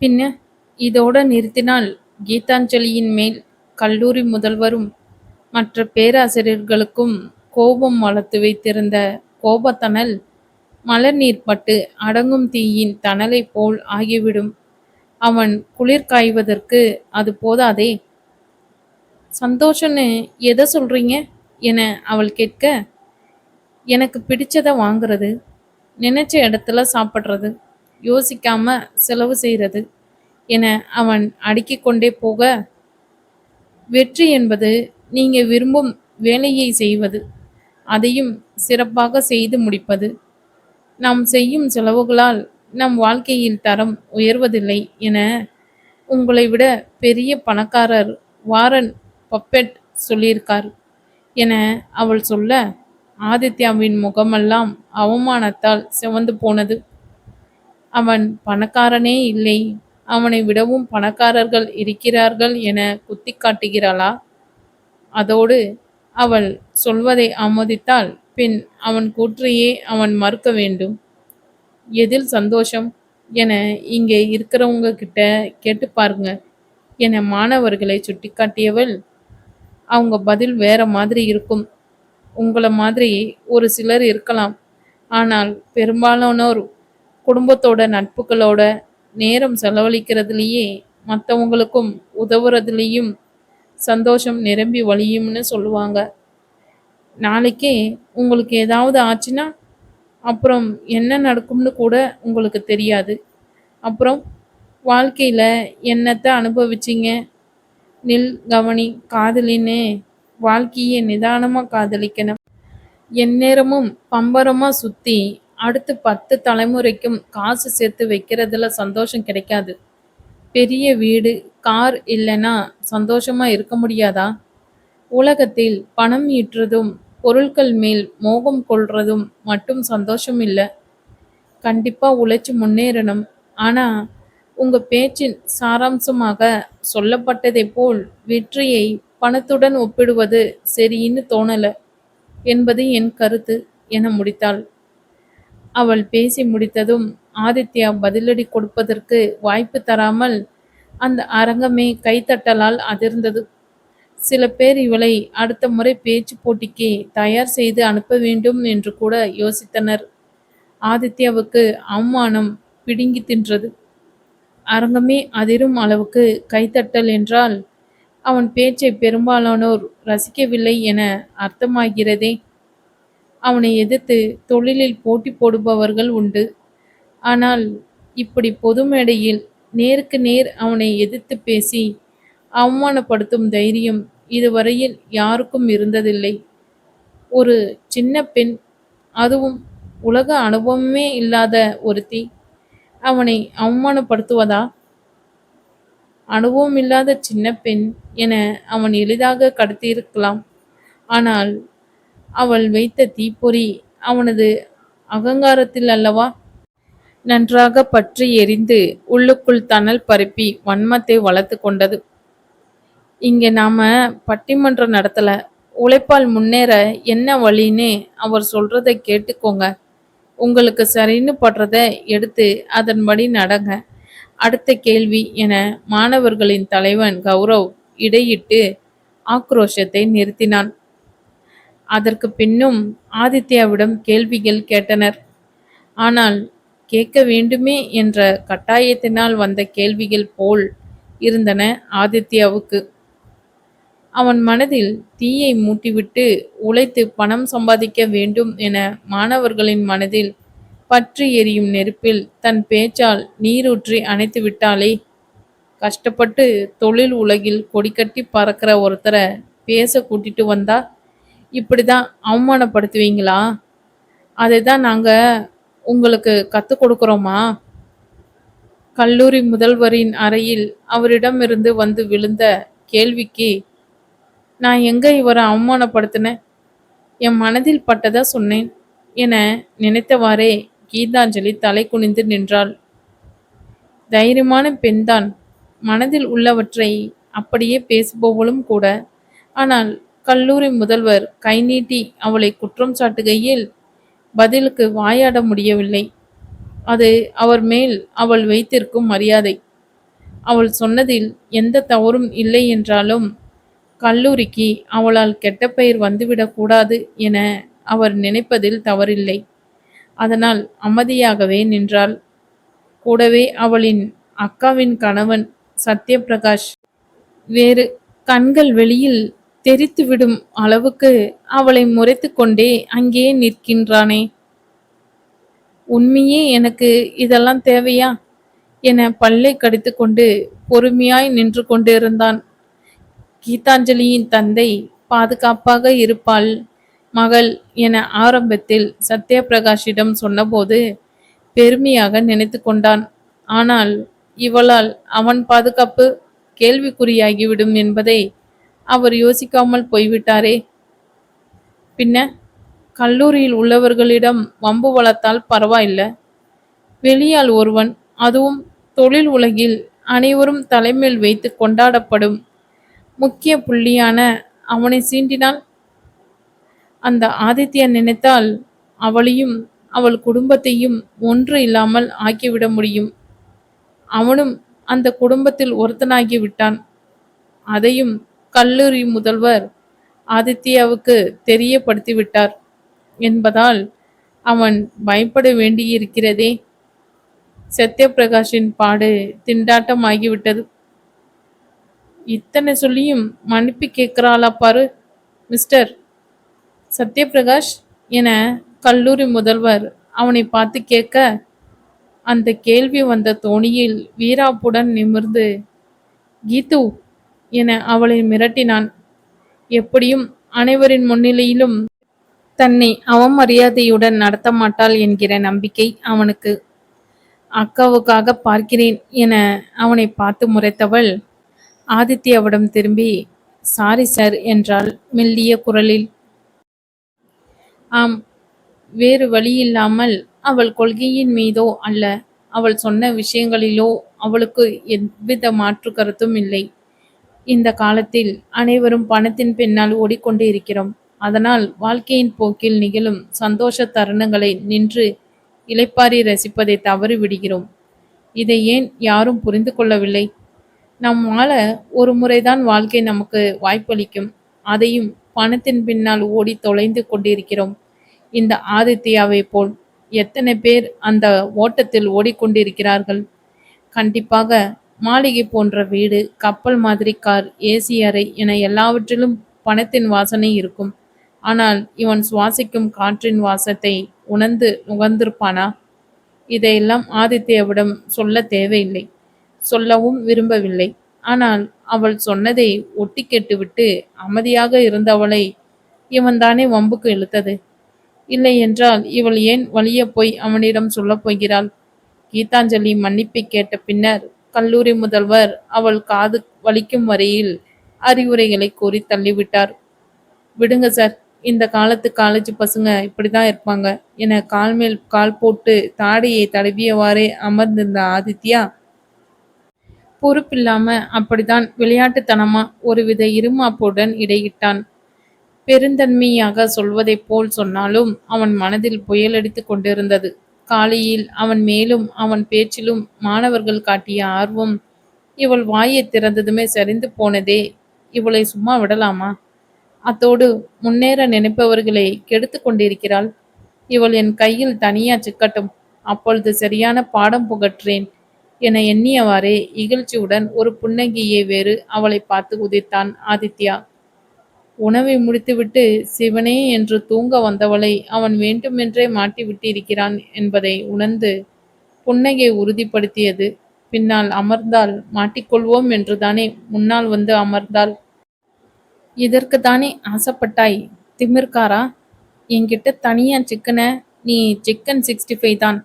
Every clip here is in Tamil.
பின்ன இதோட நிறுத்தினால் கீதாஞ்சலியின் மேல் கல்லூரி முதல்வரும் மற்ற பேராசிரியர்களுக்கும் கோபம் வளர்த்து வைத்திருந்த கோபத்தணல் மலர் நீர் பட்டு அடங்கும் தீயின் தணலை போல் ஆகிவிடும். அவன் குளிர் காய்வதற்கு அது போதாதே. சந்தோஷன்னு எதை சொல்றீங்க என அவள் கேட்க, எனக்கு பிடிச்சதை வாங்குறது, நினைச்ச இடத்துல சாப்பிட்றது, யோசிக்காம செலவு செய்கிறது என அவன் அடுக்கிக் கொண்டே போக, வெற்றி என்பது நீங்க விரும்பும் வேலையை செய்வது, அதையும் சிறப்பாக செய்து முடிப்பது. நாம் செய்யும் செலவுகளால் நம் வாழ்க்கையில் தரம் உயர்வதில்லை என உங்களை விட பெரிய பணக்காரர் வாரன் பப்பெட் சொல்லியிருக்கார் என அவள் சொல்ல, ஆதித்யாவின் முகமெல்லாம் அவமானத்தால் சிவந்து போனது. அவன் பணக்காரனே இல்லை, அவனை விடவும் பணக்காரர்கள் இருக்கிறார்கள் என குத்தி காட்டுகிறாளா? அதோடு அவள் சொல்வதை ஆமோதித்தால் பின் அவன் கூற்றையே அவன் மறுக்க வேண்டும். எதில் சந்தோஷம் என இங்கே இருக்கிறவங்க கிட்ட கேட்டு பாருங்க என மாணவர்களை சுட்டிக்காட்டியவள், அவங்க பதில் வேற மாதிரி இருக்கும். உங்களை மாதிரி ஒரு சிலர் இருக்கலாம், ஆனால் பெரும்பாலானோர் குடும்பத்தோட நட்புகளோட நேரம் செலவழிக்கிறதுலேயே மற்றவங்களுக்கும் உதவுறதுலேயும் சந்தோஷம் நிரம்பி வழியும்னு சொல்லுவாங்க. நாளைக்கே உங்களுக்கு ஏதாவது ஆச்சுன்னா அப்புறம் என்ன நடக்கும்னு கூட உங்களுக்கு தெரியாது. அப்புறம் வாழ்க்கையில் என்னத்தை அனுபவிச்சிங்க? நில், கவனி, காதலின்னு வாழ்க்கையை நிதானமாக காதலிக்கணும். எந்நேரமும் பம்பரமாக சுற்றி அடுத்து 10 தலைமுறைக்கும் காசு சேர்த்து வைக்கிறதுல சந்தோஷம் கிடைக்காது. பெரிய வீடு, கார் இல்லைன்னா சந்தோஷமா இருக்க முடியாதா? உலகத்தில் பணம் ஈட்டுறதும் பொருட்கள் மேல் மோகம் கொள்றதும் மட்டும் சந்தோஷம் இல்லை. கண்டிப்பா உழைச்சு முன்னேறணும். ஆனா உங்க பேச்சின் சாராம்சமாக சொல்லப்பட்டதை போல் வெற்றியை பணத்துடன் ஒப்பிடுவது சரின்னு தோணல என்பது என் கருத்து என முடித்தாள். அவள் பேசி முடித்ததும் ஆதித்யா பதிலடி கொடுப்பதற்கு வாய்ப்பு தராமல் அந்த அரங்கமே கைத்தட்டலால் அதிர்ந்தது. சில பேர் இவளை அடுத்த முறை பேச்சு போட்டிக்கு தயார் செய்து அனுப்ப வேண்டும் என்று கூட யோசித்தனர். ஆதித்யாவுக்கு அவமானம் பிடுங்கி தின்றது. அரங்கமே அதிரும் அளவுக்கு கைத்தட்டல் என்றால் அவன் பேச்சை பெரும்பாலானோர் ரசிக்கவில்லை என அர்த்தமாகிறதே. அவனை எதிர்த்து தொழிலில் போட்டி போடுபவர்கள் உண்டு. ஆனால் இப்படி பொது மேடையில் நேருக்கு நேர் அவனை எதிர்த்து பேசி அவமானப்படுத்தும் தைரியம் இதுவரையில் யாருக்கும் இருந்ததில்லை. ஒரு சின்ன பெண், அதுவும் உலக அனுபவமே இல்லாத ஒருத்தி, அவனை அவமானப்படுத்துவதா? அனுபவம் இல்லாத சின்ன பெண் என அவன் எளிதாக கடத்தியிருக்கலாம். ஆனால் அவள் வைத்த தீப்பொறி அவனது அகங்காரத்தில் அல்லவா நன்றாக பற்றி எரிந்து உள்ளுக்குள் தணல் பரப்பி வன்மத்தை வளர்த்து கொண்டது. இங்கே நாம பட்டிமன்றம் நடத்தல, உழைப்பால் முன்னேற என்ன வழின்னு அவர் சொல்றதை கேட்டுக்கோங்க. உங்களுக்கு சரின்னு படுறத எடுத்து அதன்படி நடங்க. அடுத்த கேள்வி என மாணவர்களின் தலைவன் கௌரவ் இடையிட்டு ஆக்ரோஷத்தை நிறுத்தினான். அதற்கு பின்னும் ஆதித்யாவிடம் கேள்விகள் கேட்டனர். ஆனால் கேட்க வேண்டுமே என்ற கட்டாயத்தினால் வந்த கேள்விகள் போல் இருந்தன ஆதித்யாவுக்கு. அவன் மனதில் தீயை மூட்டிவிட்டு உழைத்து பணம் சம்பாதிக்க வேண்டும் என மாணவர்களின் மனதில் பற்றி எரியும் நெருப்பில் தன் பேச்சால் நீரூற்றி அணைத்து விட்டாளே. கஷ்டப்பட்டு தொழில் உலகில் கொடிக்கட்டி பறக்கிற ஒருத்தரை பேச கூட்டிட்டு வந்தா இப்படிதான் அவமானப்படுத்துவீங்களா? அதை தான் நாங்கள் உங்களுக்கு கற்றுக் கொடுக்குறோமா? கல்லூரி முதல்வரின் அறையில் அவரிடமிருந்து வந்து விழுந்த கேள்விக்கு, நான் எங்க இவரை அவமானப்படுத்தினேன்? என் மனதில் பட்டதா சொன்னேன் என நினைத்தவாறே கீதாஞ்சலி தலை குனிந்து நின்றாள். தைரியமான பெண்தான், மனதில் உள்ளவற்றை அப்படியே பேசுபவளும் கூட. ஆனால் கல்லூரி முதல்வர் கை நீட்டி அவளை குற்றம் சாட்டுகையில் பதிலுக்கு வாயாட முடியவில்லை. அது அவர் மேல் அவள் வைத்திருக்கும் மரியாதை. அவள் சொன்னதில் எந்த தவறும் இல்லை என்றாலும் கல்லூரிக்கு அவளால் கெட்ட பெயர் வந்துவிடக்கூடாது என அவர் நினைப்பதில் தவறில்லை. அதனால் அமைதியாகவே நின்றாள். கூடவே அவளின் அக்காவின் கணவன் சத்யபிரகாஷ் வேறு கண்கள் வெளியில் தெரித்துவிடும் அளவுக்கு அவளை முறைத்து கொண்டே அங்கே நிற்கின்றானே. உண்மையே எனக்கு இதெல்லாம் தேவையா என பல்லை கடித்துக்கொண்டு பொறுமையாய் நின்று கொண்டிருந்தான். கீதாஞ்சலியின் தந்தை பாதுகாப்பாக இருப்பாள் மகள் என ஆரம்பத்தில் சத்யபிரகாஷிடம் சொன்னபோது பெருமையாக நினைத்து கொண்டான். ஆனால் இவளால் அவன் பாதுகாப்பு கேள்விக்குறியாகிவிடும் என்பதை அவர் யோசிக்காமல் போய்விட்டாரே. பின்ன கல்லூரியில் உள்ளவர்களிடம் வம்பு வளர்த்தால் பரவாயில்ல. வெளியால் ஒருவன், அதுவும் தொழில் உலகில் அனைவரும் தலைமேல் வைத்து கொண்டாடப்படும் முக்கிய புள்ளியான அவனை சீண்டினால் அந்த ஆதித்யா நினைத்தால் அவளையும் அவள் குடும்பத்தையும் ஒன்று இல்லாமல் ஆக்கிவிட முடியும். அவனும் அந்த குடும்பத்தில் ஒருத்தனாகி விட்டான். அதையும் கல்லூரி முதல்வர் ஆதித்யாவுக்கு தெரியப்படுத்திவிட்டார் என்பதால் அவன் பயப்பட வேண்டியிருக்கிறதே. சத்யபிரகாஷின் பாடு திண்டாட்டமாகிவிட்டது. இத்தனை சொல்லியும் மன்னிப்பு கேட்கிறாளா பாரு மிஸ்டர் சத்யபிரகாஷ் என கல்லூரி முதல்வர் அவனை பார்த்து கேட்க, அந்த கேள்வி வந்த தோணியில் வீராப்புடன் நிமிர்ந்து கீது என அவளை மிரட்டினான். எப்படியும் அனைவரின் முன்னிலையிலும் தன்னை அவமரியாதையுடன் நடத்த மாட்டாள் என்கிற நம்பிக்கை அவனுக்கு. அக்காவுக்காக பார்க்கிறேன் என அவனை பார்த்து முறைத்தவள் ஆதித்யாவிடம் திரும்பி சாரி சார் என்றாள் மெல்லிய குரலில். ஆம், வேறு வழியில்லாமல். அவள் கொள்கையின் மீதோ அல்ல, அவள் சொன்ன விஷயங்களிலோ அவளுக்கு எவ்வித மாற்று கருத்தும் இல்லை. இந்த காலத்தில் அனைவரும் பணத்தின் பின்னால் ஓடிக்கொண்டு இருக்கிறோம். அதனால் வாழ்க்கையின் போக்கில் நிகழும் சந்தோஷ தருணங்களை நின்று இளைப்பாரி ரசிப்பதை தவறி விடுகிறோம். இதை ஏன் யாரும் புரிந்து கொள்ளவில்லை? நம் வாழ ஒரு முறைதான் வாழ்க்கை நமக்கு வாய்ப்பளிக்கும். அதையும் பணத்தின் பின்னால் ஓடி தொலைந்து கொண்டிருக்கிறோம். இந்த ஆதித்யாவை போல் எத்தனை பேர் அந்த ஓட்டத்தில் ஓடிக்கொண்டிருக்கிறார்கள். கண்டிப்பாக மாளிகை போன்ற வீடு, கப்பல் மாதிரி கார், ஏசி அறை என எல்லாவற்றிலும் பணத்தின் வாசனை இருக்கும். ஆனால் இவன் சுவாசிக்கும் காற்றின் வாசத்தை உணர்ந்து நுகர்ந்திருப்பானா? இதையெல்லாம் ஆதித்யாவிடம் சொல்ல தேவையில்லை, சொல்லவும் விரும்பவில்லை. ஆனால் அவள் சொன்னதை ஒட்டி கேட்டுவிட்டு அமைதியாக இருந்தவளை இவன் தானே வம்புக்கு இழுத்தது. இல்லை என்றால் இவள் ஏன் வலிய போய் அவனிடம் சொல்லப் போகிறாள்? கீதாஞ்சலி மன்னிப்பை கேட்ட பின்னர் கல்லூரி முதல்வர் அவள் காது வலிக்கும் வரையில் அறிவுரைகளை கூறி தள்ளிவிட்டார். விடுங்க சார், இந்த காலத்து காலேஜ் பசங்க இப்படிதான் இருப்பாங்க என கால் மேல் கால் போட்டு தாடியை தடவியவாறே அமர்ந்திருந்த ஆதித்யா பொறுப்பில்லாம அப்படித்தான் விளையாட்டுத்தனமா ஒருவித இருமாப்புடன் இடையிட்டான். பெருந்தன்மையாக சொல்வதைப் போல் சொன்னாலும் அவன் மனதில் புயலடித்து கொண்டிருந்தது. காலையில் அவன் மேலும் அவன் பேச்சிலும் மாணவர்கள் காட்டிய ஆர்வம் இவள் வாயை திறந்ததுமே சரிந்து போனதே. இவளை சும்மா விடலாமா? அத்தோடு முன்னேற நினைப்பவர்களை கெடுத்து கொண்டிருக்கிறாள். இவள் என் கையில் தனியா சிக்கட்டும், அப்பொழுது சரியான பாடம் புகற்றேன் என எண்ணியவாறே இகழ்ச்சியுடன் ஒரு புன்னகையை வேறு அவளை பார்த்து உதிர்த்தான் ஆதித்யா. உணவை முடித்துவிட்டு சிவனே என்று தூங்க வந்தவளை அவன் வேண்டுமென்றே மாட்டிவிட்டிருக்கிறான் என்பதை உணர்ந்து புன்னகை உறுதிப்படுத்தியது. பின்னால் அமர்ந்தால் மாட்டிக்கொள்வோம் என்றுதானே முன்னால் வந்து அமர்ந்தாள். இதற்கு தானே ஆசைப்பட்டாய் திமிர்காரா? என்கிட்ட தனியா சிக்கன, நீ சிக்கன் 65 தான்.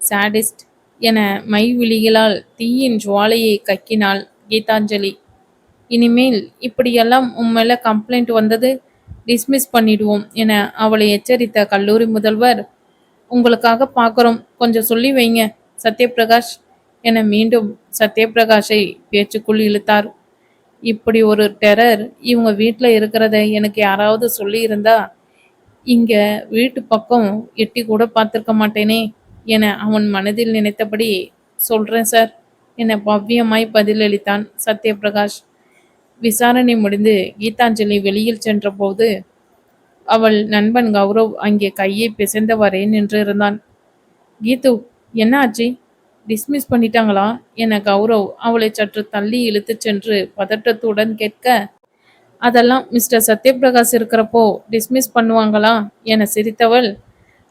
சாடிஸ்ட் என மை விழிகளால் தீயின் ஜுவாலையை கக்கினாள் கீதாஞ்சலி. இனிமேல் இப்படியெல்லாம் உம்மேல கம்ப்ளைண்ட் வந்தது டிஸ்மிஸ் பண்ணிடுவோம் என அவளை எச்சரித்த கல்லூரி முதல்வர், உங்களுக்காக பார்க்குறோம், கொஞ்சம் சொல்லி வைங்க சத்யபிரகாஷ் என மீண்டும் சத்யபிரகாஷை பேச்சுக்குள் இழுத்தார். இப்படி ஒரு டெரர் இவங்க வீட்டில் இருக்கிறத எனக்கு யாராவது சொல்லி இருந்தா இங்க வீட்டு பக்கம் எட்டி கூட பார்த்துருக்க மாட்டேனே என அவன் மனதில் நினைத்தபடி சொல்றேன் சார் என பவ்யமாய் பதிலளித்தான் சத்யபிரகாஷ். விசாரணை முடிந்து கீதாஞ்சலி வெளியில் சென்றபோது அவள் நண்பன் கௌரவ் அங்கே கையை பிசைந்தவரே நின்றிருந்தான். கீது, என்ன ஆச்சு? டிஸ்மிஸ் பண்ணிட்டாங்களா என கௌரவ் அவளை சற்று தள்ளி இழுத்துச் சென்று பதட்டத்துடன் கேட்க, அதெல்லாம் மிஸ்டர் சத்யபிரகாஷ் இருக்கிறப்போ டிஸ்மிஸ் பண்ணுவாங்களா என சிரித்தவள்,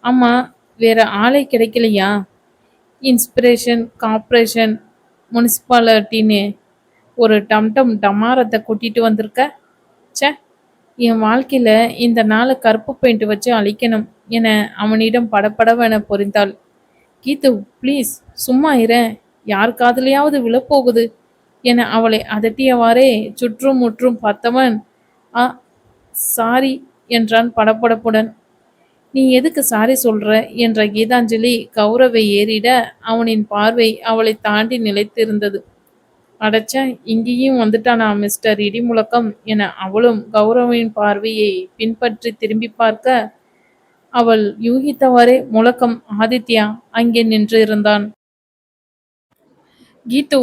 ஆமா, வேற ஆளை கிடைக்கலையா? இன்ஸ்பிரேஷன் கார்ப்பரேஷன் முனிசிபாலிட்டின்னு ஒரு டம்டம் டமாரத்தை கூட்டிட்டு வந்திருக்க. ச்சே, என் வாழ்க்கையில இந்த நாளை கருப்பு பெயிண்ட் வச்சு அழிக்கணும் என அவனிடம் படபடவென பொரிந்தாள். கீது, ப்ளீஸ் சும்மா இரேன், யார் காதுலையாவது விழப்போகுது என அவளை அதட்டியவாறே சுற்றும் முற்றும் பார்த்தவன், ஆ சாரி என்றான் படபடப்புடன். நீ எதுக்கு சாரி சொல்ற என்ற கீதாஞ்சலி கௌரவை ஏறிட அவனின் பார்வை அவளை தாண்டி நிலைத்திருந்தது. அடச்ச, இங்கேயும் வந்துட்டானா மிஸ்டர் இடிமுழக்கம் என அவளும் கௌரவின் பார்வையை பின்பற்றி திரும்பி பார்க்க அவள் யூகித்தவாறே முழக்கம் ஆதித்யா அங்கே நின்று இருந்தான். கீது,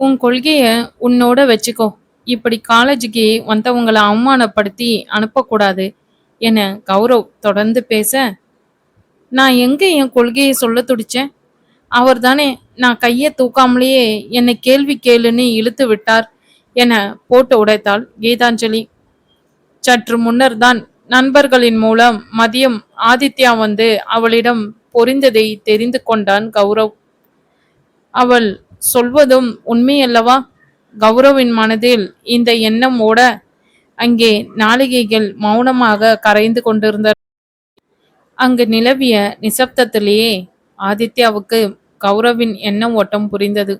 உன் கொள்கைய உன்னோட வச்சுக்கோ. இப்படி காலேஜுக்கு வந்தவங்களை அவமானப்படுத்தி அனுப்பக்கூடாது என கௌரவ் தொடர்ந்து பேச, நான் எங்க என் கொள்கையை சொல்ல துடிச்சேன்? அவர் தானே நான் கையை தூக்காமலேயே என்னை கேள்வி கேளுன்னு இழுத்து விட்டார் என போட்டு உடைத்தாள் கீதாஞ்சலி. சற்று முன்னர் தான் நண்பர்களின் மூலம் மதியம் ஆதித்யா வந்து அவளிடம் பொரிந்ததை தெரிந்து கொண்டான் கௌரவ். அவள் சொல்வதும் உண்மையல்லவா? கௌரவின் மனதில் இந்த எண்ணம் ஓட அங்கே நாளிகைகள் மௌனமாக கரைந்து கொண்டிருந்த அங்கு நிலவிய நிசப்தத்திலேயே ஆதித்யாவுக்கு கௌரவின் எண்ண ஓட்டம் புரிந்தது.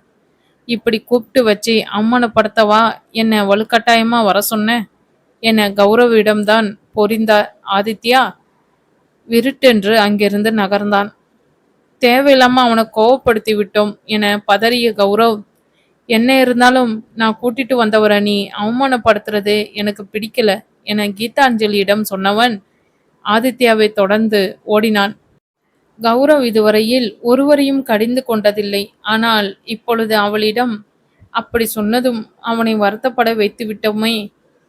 இப்படி கூப்பிட்டு வச்சு அவமானப்படுத்தவா என்ன வலுக்கட்டாயமா வர சொன்ன என கௌரவிடம்தான் பொரிந்தார் ஆதித்யா. விருட்டென்று அங்கிருந்து நகர்ந்தான். தேவையில்லாம அவனை கோவப்படுத்தி விட்டோம் என பதறிய கௌரவ், என்ன இருந்தாலும் நான் கூட்டிட்டு வந்தவரை நீ அவமானப்படுத்துறது எனக்கு பிடிக்கல என கீதாஞ்சலியிடம் சொன்னவன் ஆதித்யாவை தொடர்ந்து ஓடினான். கௌரவ் இதுவரையில் ஒருவரையும் கடிந்து கொண்டதில்லை. ஆனால் இப்பொழுது அவளிடம் அப்படி சொன்னதும் அவனை வருத்தப்பட வைத்து விட்டோமே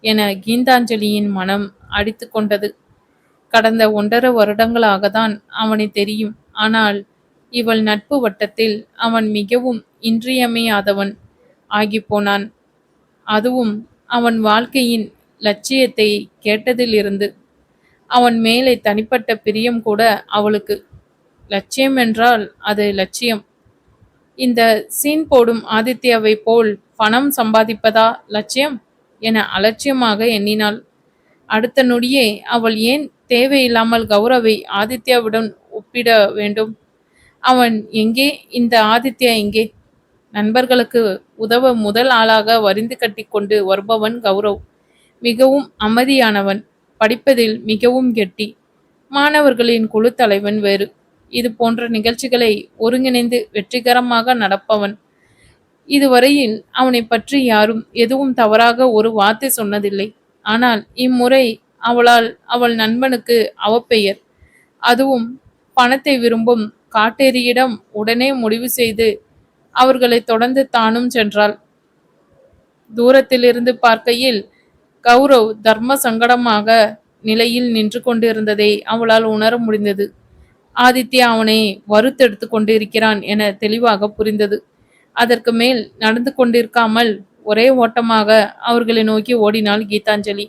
என கீதாஞ்சலியின் மனம் அடித்து கொண்டது. கடந்த 1.5 வருடங்களாக தான் அவனை தெரியும். ஆனால் இவள் நட்பு வட்டத்தில் அவன் மிகவும் இன்றியமையாதவன் ஆகிப்போனான். அதுவும் அவன் வாழ்க்கையின் லட்சியத்தை கேட்டதிலிருந்து. அவன் மேலே தனிப்பட்ட பிரியம் கூட அவளுக்கு. லட்சியம் என்றால் அது லட்சியம். இந்த சீன் போடும் ஆதித்யாவை போல் பணம் சம்பாதிப்பதா லட்சியம் என அலட்சியமாக எண்ணினாள். அடுத்த நொடியே அவள் ஏன் தேவையில்லாமல் கௌரவை ஆதித்யாவுடன் ஒப்பிட வேண்டும்? அவன் எங்கே? இந்த ஆதித்யா எங்கே? நண்பர்களுக்கு உதவ முதல் ஆளாக வரிந்து கட்டி கொண்டு வருபவன் கௌரவ். மிகவும் அமைதியானவன், படிப்பதில் மிகவும் கெட்டி, மாணவர்களின் குழு தலைவன் வேறு. இது போன்ற நிகழ்ச்சிகளை ஒருங்கிணைந்து வெற்றிகரமாக நடப்பவன். இதுவரையில் அவனை பற்றி யாரும் எதுவும் தவறாக ஒரு வார்த்தை சொன்னதில்லை. ஆனால் இம்முறை அவளால் அவள் நண்பனுக்கு அவப்பெயர், அதுவும் பணத்தை விரும்பும் காட்டேரியிடம் உடனே முடிவு செய்து அவர்களை தொடர்ந்து தானும் சென்றாள். தூரத்திலிருந்து பார்க்கையில் கௌரவ் தர்ம சங்கடமாக நிலையில் நின்று கொண்டிருந்ததை அவளால் உணர முடிந்தது. ஆதித்யா அவனை வறுத்தெடுத்து கொண்டிருக்கிறான் என தெளிவாக புரிந்தது. அதற்கு மேல் நடந்து கொண்டிருக்காமல் ஒரே ஓட்டமாக அவர்களை நோக்கி ஓடினாள் கீதாஞ்சலி.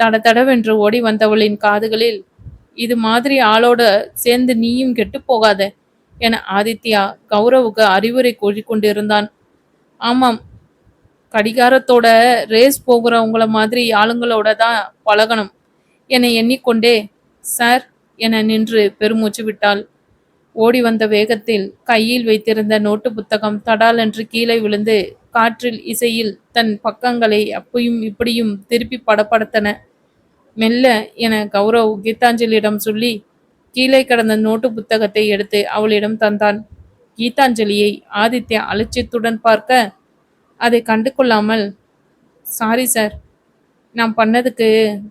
தடதடவென்று ஓடி வந்தவளின் காதுகளில், இது மாதிரி ஆளோட சேர்ந்து நீயும் கெட்டு போகாத என ஆதித்யா கௌரவுக்கு அறிவுரை கூறிக்கொண்டிருந்தான். ஆமாம், கடிகாரத்தோட ரேஸ் போகிறவங்கள மாதிரி ஆளுங்களோட தான் பழகணும் என எண்ணிக்கொண்டே சார் என நின்று பெருமூச்சு விட்டாள். ஓடி வந்த வேகத்தில் கையில் வைத்திருந்த நோட்டு புத்தகம் தடால் என்று கீழே விழுந்து காற்றில் இசையில் தன் பக்கங்களை அப்பையும் இப்படியும் திருப்பி படப்படுத்தன. மெல்ல என கௌரவ் கீதாஞ்சலியிடம் சொல்லி கீழே கிடந்த நோட்டு புத்தகத்தை எடுத்து அவளிடம் தந்தான். கீதாஞ்சலியை ஆதித்யா அலட்சியத்துடன் பார்க்க அதை கண்டு கொள்ளாமல், சாரி சார், நான் பண்ணதுக்கு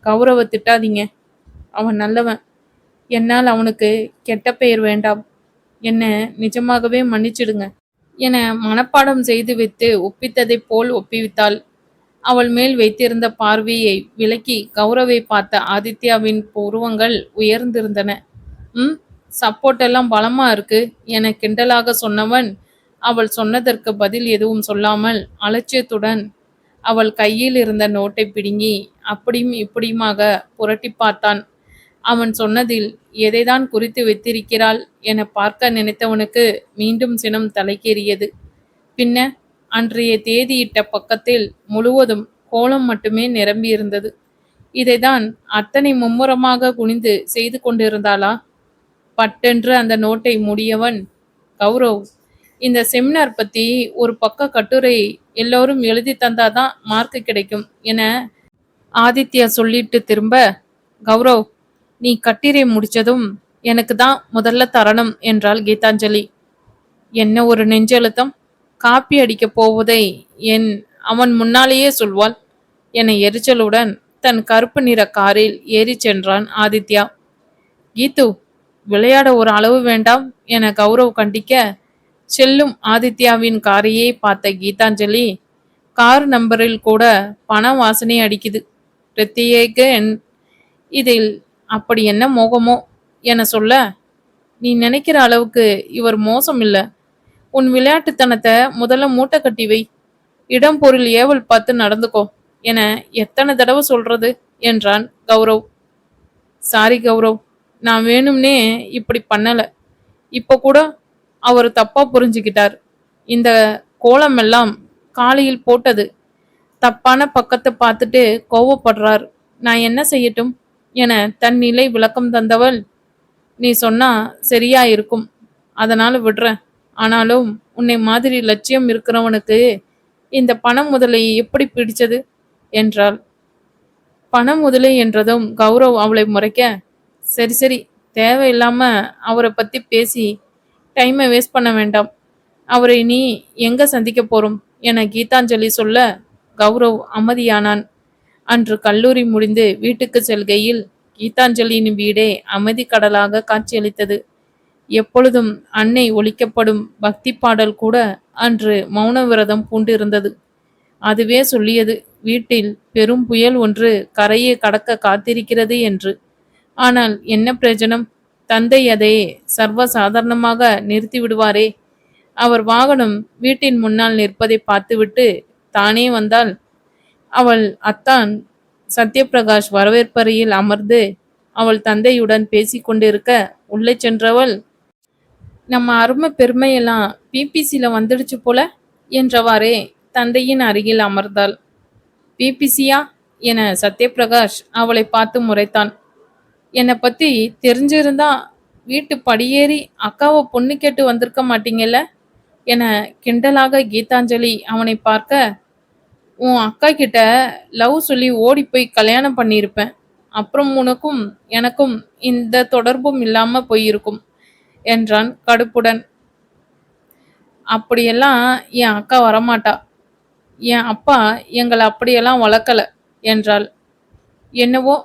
கௌரவ திட்டாதீங்க. அவன் நல்லவன். என்னால் அவனுக்கு கெட்ட பெயர் வேண்டாம். என்ன நிஜமாகவே மன்னிச்சிடுங்க என மனப்பாடம் செய்து வைத்து ஒப்பித்ததைப் போல் ஒப்பித்தாள். அவள் மேல் வைத்திருந்த பார்வையை விலக்கி கௌரவை பார்த்த ஆதித்யாவின் புருவங்கள் உயர்ந்திருந்தன. ம், சப்போர்ட் எல்லாம் பலமா இருக்கு என கிண்டலாக சொன்னவன் அவள் சொன்னதற்கு பதில் எதுவும் சொல்லாமல் அலட்சியத்துடன் அவள் கையில் இருந்த நோட்டை பிடுங்கி அப்படியும் இப்படியுமாக புரட்டி பார்த்தான். அவன் சொன்னதில் எதைதான் குறித்து வைத்திருக்கிறாள் என பார்க்க நினைத்தவனுக்கு மீண்டும் சினம் தலைக்கேறியது. பின்ன அன்றைய தேதியிட்ட பக்கத்தில் முழுவதும் கோலம் மட்டுமே நிரம்பியிருந்தது. இதைதான் அத்தனை மும்முரமாக குனிந்து செய்து கொண்டிருந்தாளா? பட்டென்று அந்த நோட்டை மூடியவன், கௌரவ், இந்த செமினார் பத்தி ஒரு பக்க கட்டுரை எல்லோரும் எழுதி தந்தாதான் மார்க் கிடைக்கும் என ஆதித்யா சொல்லிட்டு திரும்ப, கௌரவ், நீ கட்டுரை முடிச்சதும் எனக்கு தான் முதல்ல தரணும் என்றாள் கீதாஞ்சலி. என்ன ஒரு நெஞ்செழுத்தம்! காப்பி அடிக்கப் போவதை என் அவன் முன்னாலேயே சொல்வாள் என எரிச்சலுடன் தன் கருப்பு நிற காரில் ஏறி சென்றான் ஆதித்யா. கீது, விளையாட ஒரு அளவு வேண்டாம் என கௌரவ் கண்டிக்க, செல்லும் ஆதித்யாவின் காரையே பார்த்த கீதாஞ்சலி, கார் நம்பரில் கூட பண வாசனை அடிக்குது. பிரத்யேக இதில் அப்படி என்ன மோகமோ என சொல்ல, நீ நினைக்கிற அளவுக்கு இவர் மோசம் இல்ல. உன் விளையாட்டுத்தனத்தை முதல்ல மூட்டை கட்டி வை. இடம் பொருள் ஏவல் பார்த்து நடந்துக்கோ என எத்தனை தடவை சொல்றது என்றான் கௌரவ். சாரி கௌரவ், நான் வேணும்னே இப்படி பண்ணல. இப்போ கூட அவர் தப்பா புரிஞ்சுக்கிட்டார். இந்த கோலம் எல்லாம் காலையில் போட்டது. தப்பான பக்கத்தை பார்த்துட்டு கோவப்படுறார். நான் என்ன செய்யட்டும் என தன் நிலை விளக்கம் தந்தவள், நீ சொன்னா சரியா இருக்கும், அதனால விடுறேன். ஆனாலும் உன்னை மாதிரி லட்சியம் இருக்கிறவனுக்கு இந்த பணம் முதலை எப்படி பிடிச்சது என்றாள். பணம் முதலை என்றதும் கௌரவ் அவளை முறைக்க, சரி சரி, தேவையில்லாம அவரை பத்தி பேசி டைமை வேஸ்ட் பண்ண வேண்டாம். அவரை நீ எங்க சந்திக்க போறோம் என கீதாஞ்சலி சொல்ல கௌரவ் அமைதியானான். அன்று கல்லூரி முடிந்து வீட்டுக்கு செல்கையில் கீதாஞ்சலியின் வீடே அமைதி கடலாக காட்சியளித்தது. எப்பொழுதும் அன்னை ஒலிக்கப்படும் பக்தி பாடல் கூட அன்று மௌன விரதம் பூண்டிருந்தது. அதுவே சொல்லியது வீட்டில் பெரும் புயல் ஒன்று கரையை கடக்க காத்திருக்கிறது என்று. ஆனால் என்ன பிரயோஜனம்? தந்தை அதை சர்வ சாதாரணமாக நிறுத்தி விடுவாரே. அவர் வாகனம் வீட்டின் முன்னால் நிற்பதை பார்த்துவிட்டு தானே வந்தால், அவள் அத்தான் சத்யபிரகாஷ் வரவேற்பறையில் அமர்ந்து அவள் தந்தையுடன் பேசிக்கொண்டிருக்க உள்ளே சென்றவள், நம்ம அருமை பெருமையெல்லாம் பிபிசியில் வந்துடுச்சு போல என்றவாறே தந்தையின் அருகில் அமர்ந்தாள். பிபிசியா என சத்யபிரகாஷ் அவளை பார்த்து முறைத்தான். என்னை பற்றி தெரிஞ்சிருந்தா வீட்டு படியேறி அக்காவை பொண்ணு கேட்டு வந்திருக்க மாட்டீங்கல்ல என கிண்டலாக கீதாஞ்சலி அவனை பார்க்க, உன் அக்கா கிட்ட லவ் சொல்லி ஓடி போய் கல்யாணம் பண்ணியிருப்பேன். அப்புறம் உனக்கும் எனக்கும் இந்த தொடர்பும் இல்லாம போயிருக்கும் என்றான் கடுப்புடன். அப்படியெல்லாம் என் அக்கா வரமாட்டா. என் அப்பா எங்களை அப்படியெல்லாம் வளர்க்கல என்றாள். என்னவோ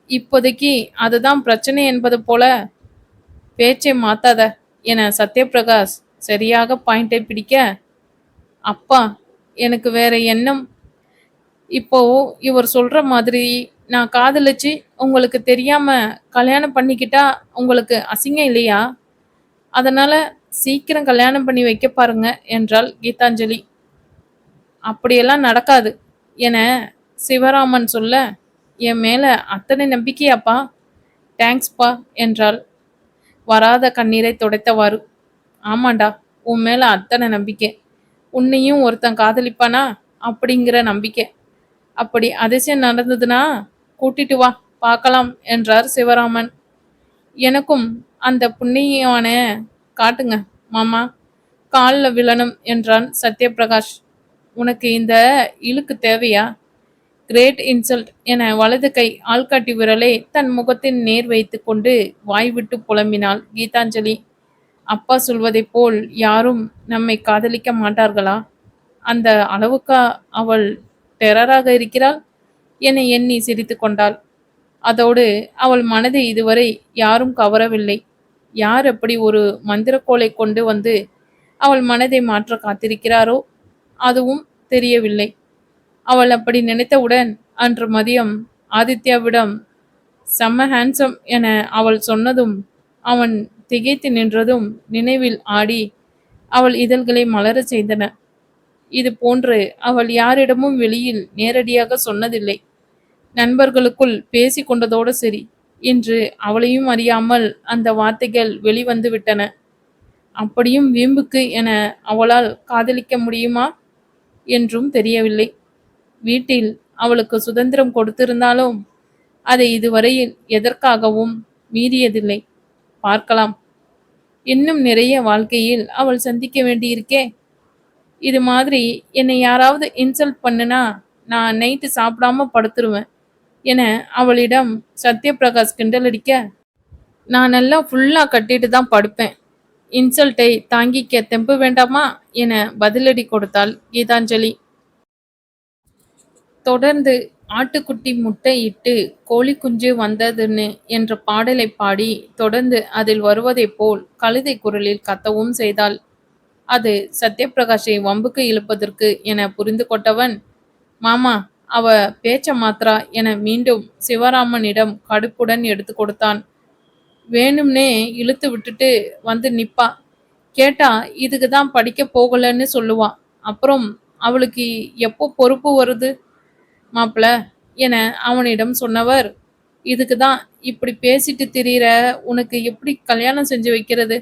இப்போதைக்கு அதுதான் பிரச்சனை என்பது போல. பேச்சை மாத்தாத என சத்யபிரகாஷ் சரியாக பாயிண்டை பிடிக்க, அப்பா, எனக்கு வேற எண்ணம். இப்போ இவர் சொல்ற மாதிரி நான் காதலிச்சு உங்களுக்கு தெரியாம கல்யாணம் பண்ணிக்கிட்டா உங்களுக்கு அசிங்கம் இல்லையா? அதனால சீக்கிரம் கல்யாணம் பண்ணி வைக்க பாருங்க என்றாள் கீதாஞ்சலி. அப்படியெல்லாம் நடக்காது என சிவராமன் சொல்ல, என் மேல அத்தனை நம்பிக்கையாப்பா? தேங்க்ஸ்பா என்றாள் வராத கண்ணீரை துடைத்தவாறு. ஆமாண்டா, உன் மேல அத்தனை நம்பிக்கை. உன்னையும் ஒருத்தன் காதலிப்பானா அப்படிங்கிற நம்பிக்கை. அப்படி அதிசயம் நடந்ததுன்னா கூட்டிட்டு வா, பார்க்கலாம் என்றார் சிவராமன். எனக்கும் அந்த புண்ணியவான காட்டுங்க மாமா, காலில் விழணும் என்றான் சத்யபிரகாஷ். உனக்கு இந்த இழுக்கு தேவையா? கிரேட் இன்சல்ட் என வலது கை ஆள்காட்டி விரலை தன் முகத்தின் நேர் வைத்து கொண்டு வாய்விட்டு புலம்பினாள் கீதாஞ்சலி. அப்பா சொல்வதைப் போல் யாரும் நம்மை காதலிக்க மாட்டார்களா? அந்த அளவுக்கா அவள் டெரராக இருக்கிறாள் என எண்ணி சிரித்து கொண்டாள். அதோடு அவள் மனதை இதுவரை யாரும் கவரவில்லை. யார் எப்படி ஒரு மந்திரக்கோலை கொண்டு வந்து அவள் மனதை மாற்ற காத்திருக்கிறாரோ? அதுவும் தெரியவில்லை. அவள் அப்படி நினைத்தவுடன் அன்று மதியம் ஆதித்யாவிடம் செம்ம ஹேண்ட்ஸம் என அவள் சொன்னதும் அவன் திகைத்து நின்றதும் நினைவில் ஆடி அவள் இதழ்களை மலரச் செய்தன. இது போன்று அவள் யாரிடமும் வெளியில் நேரடியாக சொன்னதில்லை. நண்பர்களுக்குள் பேசி கொண்டதோடு சரி. இன்று அவளையும் அறியாமல் அந்த வார்த்தைகள் வெளிவந்து விட்டன. அப்படியும் வீம்புக்கு என அவளால் காதலிக்க முடியுமா என்றும் தெரியவில்லை. வீட்டில் அவளுக்கு சுதந்திரம் கொடுத்திருந்தாலும் அதை இதுவரையில் எதற்காகவும் மீறியதில்லை. பார்க்கலாம். இன்னும் நிறைய வாழ்க்கையில் அவள் சந்திக்க வேண்டியிருக்கே. இது மாதிரி என்னை யாராவது இன்சல்ட் பண்ணுனா நான் நைட்டு சாப்பிடாம படுத்துருவேன் என அவளிடம் சத்யபிரகாஷ் கிண்டலடிக்க, நான் எல்லாம் ஃபுல்லா கட்டிட்டு தான் படுப்பேன். இன்சல்ட்டை தாங்கிக்க தெம்பு வேண்டாமா என பதிலடி கொடுத்தாள் கீதாஞ்சலி. தொடர்ந்து ஆட்டுக்குட்டி முட்டை இட்டு கோழி குஞ்சு வந்ததுன்னு என்ற பாடலை பாடி தொடர்ந்து அதில் வருவதைப் போல் கழுதை குரலில் கத்தவும் செய்தாள். அது சத்யபிரகாஷை வம்புக்கு இழுப்பதற்கு என புரிந்து கொண்டவன், மாமா அவ பேச்ச மாத்ரா என மீண்டும் சிவராமனிடம் கடுப்புடன் எடுத்து கொடுத்தான். வேணும்னே இழுத்து விட்டுட்டு வந்து நிப்பா. கேட்டா இதுக்கு தான் படிக்க போகலன்னு சொல்லுவா. அப்புறம் அவளுக்கு எப்போ பொறுப்பு வருது மாப்பிள என அவனிடம் சொன்னவர், இதுக்கு தான் இப்படி பேசிட்டு திரியிற, உனக்கு எப்படி கல்யாணம் செஞ்சு வைக்கிறது,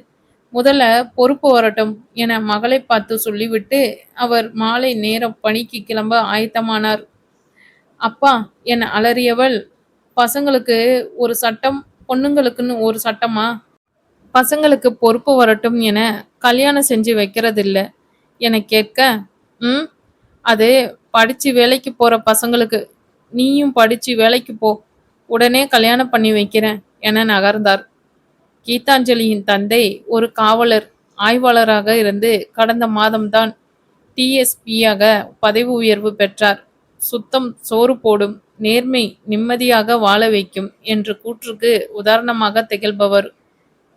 முதல்ல பொறுப்பு வரட்டும் என மகளை பார்த்து சொல்லிவிட்டு அவர் மாலை நேரம் பணிக்கு கிளம்ப ஆயத்தமானார். அப்பா என அலறியவள், பசங்களுக்கு ஒரு சட்டம், பொண்ணுங்களுக்குன்னு ஒரு சட்டமா? பசங்களுக்கு பொறுப்பு வரட்டும் என கல்யாணம் செஞ்சு வைக்கிறதில்ல என கேட்க, ம் அது படிச்சு வேலைக்கு போற பசங்களுக்கு. நீயும் படிச்சு வேலைக்கு போ, உடனே கல்யாணம் பண்ணி வைக்கிறேன் என நகர்ந்தார். கீதாஞ்சலியின் தந்தை ஒரு காவலர் ஆய்வாளராக இருந்து கடந்த மாதம்தான் டிஎஸ்பியாக பதவி உயர்வு பெற்றார். சுத்தம் சோறு போடும், நேர்மை நிம்மதியாக வாழ வைக்கும் என்ற கூற்றுக்கு உதாரணமாக திகழ்பவர்.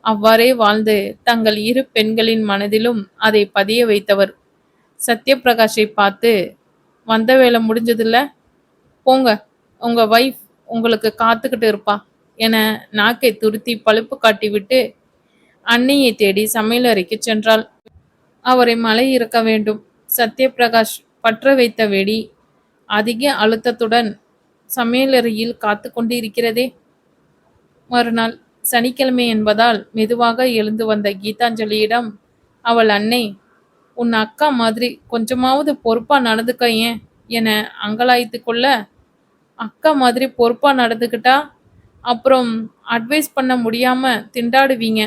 அவ்வாறே வாழ்ந்து தங்கள் இரு பெண்களின் மனதிலும் அதை பதிய வைத்தவர். சத்யபிரகாஷை பார்த்து, வந்த வேலை முடிஞ்சதில்ல, போங்க, உங்க வைஃப் உங்களுக்கு காத்துக்கிட்டு இருப்பா என நாக்கை துருத்தி பழுப்பு காட்டிவிட்டு அன்னையை தேடி சமையலறைக்கு சென்றாள். அவரை மலை இறக்க வேண்டும். சத்யபிரகாஷ் பற்ற வைத்த வெடி அதிக அழுத்தத்துடன் சமையலறையில் காத்து கொண்டு இருக்கிறதே. மறுநாள் சனிக்கிழமை என்பதால் மெதுவாக எழுந்து வந்த கீதாஞ்சலியிடம் அவள் அன்னை, உன் அக்கா மாதிரி கொஞ்சமாவது பொறுப்பா நடந்துக்க ஏன் என அங்கலாய்த்து கொள்ள, அக்கா மாதிரி பொறுப்பா நடந்துக்கிட்டா அப்புறம் அட்வைஸ் பண்ண முடியாம திண்டாடுவீங்க